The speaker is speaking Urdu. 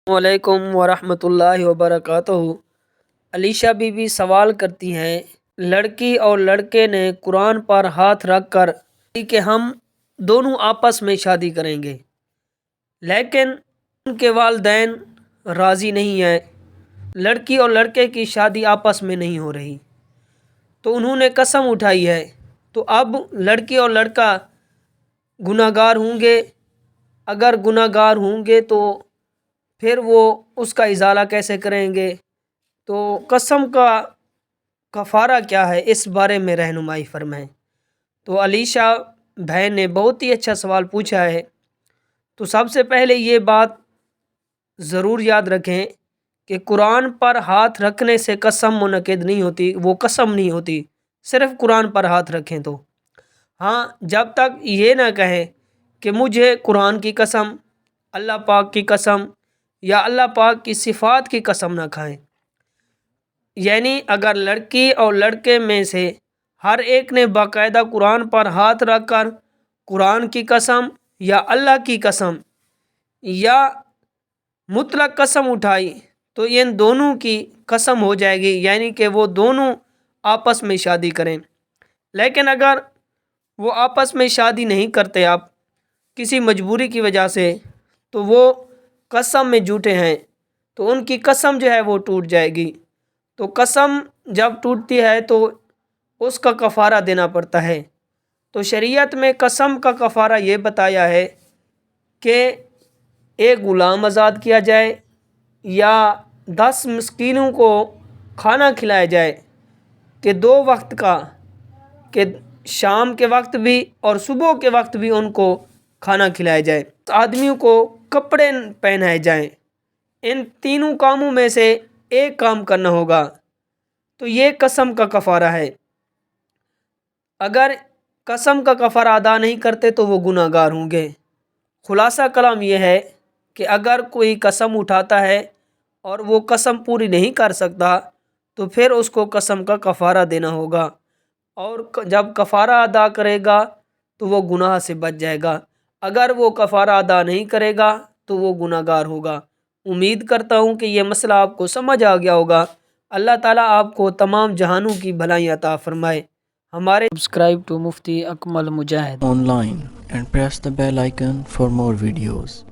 وعلیکم ورحمۃ اللہ وبرکاتہ۔ علیشہ بی بی سوال کرتی ہیں، لڑکی اور لڑکے نے قرآن پر ہاتھ رکھ کر کہ ہم دونوں آپس میں شادی کریں گے، لیکن ان کے والدین راضی نہیں ہیں، لڑکی اور لڑکے کی شادی آپس میں نہیں ہو رہی، تو انہوں نے قسم اٹھائی ہے، تو اب لڑکی اور لڑکا گناہ گار ہوں گے؟ اگر گناہ گار ہوں گے تو پھر وہ اس کا ازالہ کیسے کریں گے؟ تو قسم کا کفارہ کیا ہے، اس بارے میں رہنمائی فرمائیں۔ تو علیشہ بہن نے بہت ہی اچھا سوال پوچھا ہے۔ تو سب سے پہلے یہ بات ضرور یاد رکھیں کہ قرآن پر ہاتھ رکھنے سے قسم منعقد نہیں ہوتی، وہ قسم نہیں ہوتی، صرف قرآن پر ہاتھ رکھیں تو ہاں، جب تک یہ نہ کہیں کہ مجھے قرآن کی قسم، اللہ پاک کی قسم یا اللہ پاک کی صفات کی قسم نہ کھائیں۔ یعنی اگر لڑکی اور لڑکے میں سے ہر ایک نے باقاعدہ قرآن پر ہاتھ رکھ کر قرآن کی قسم یا اللہ کی قسم یا مطلق قسم اٹھائی تو ان دونوں کی قسم ہو جائے گی، یعنی کہ وہ دونوں آپس میں شادی کریں۔ لیکن اگر وہ آپس میں شادی نہیں کرتے آپ کسی مجبوری کی وجہ سے، تو وہ قسم میں جھوٹے ہیں، تو ان کی قسم جو ہے وہ ٹوٹ جائے گی۔ تو قسم جب ٹوٹتی ہے تو اس کا کفارہ دینا پڑتا ہے۔ تو شریعت میں قسم کا کفارہ یہ بتایا ہے کہ ایک غلام آزاد کیا جائے یا 10 مسکینوں کو کھانا کھلایا جائے، کہ 2 وقت کا، کہ شام کے وقت بھی اور صبح کے وقت بھی ان کو کھانا کھلایا جائے، آدمیوں کو کپڑے پہنائے جائیں۔ ان تینوں کاموں میں سے ایک کام کرنا ہوگا، تو یہ قسم کا کفارہ ہے۔ اگر قسم کا کفارہ ادا نہیں کرتے تو وہ گناہ گار ہوں گے۔ خلاصہ کلام یہ ہے کہ اگر کوئی قسم اٹھاتا ہے اور وہ قسم پوری نہیں کر سکتا تو پھر اس کو قسم کا کفارہ دینا ہوگا، اور جب کفارہ ادا کرے گا تو وہ گناہ سے بچ جائے گا۔ اگر وہ کفارہ ادا نہیں کرے گا تو وہ گناہ گار ہوگا۔ امید کرتا ہوں کہ یہ مسئلہ آپ کو سمجھ آ گیا ہوگا۔ اللہ تعالیٰ آپ کو تمام جہانوں کی بھلائی عطا فرمائے۔ ہمارے subscribe to Mufti Akmal Mujahid online and press the bell icon for more videos.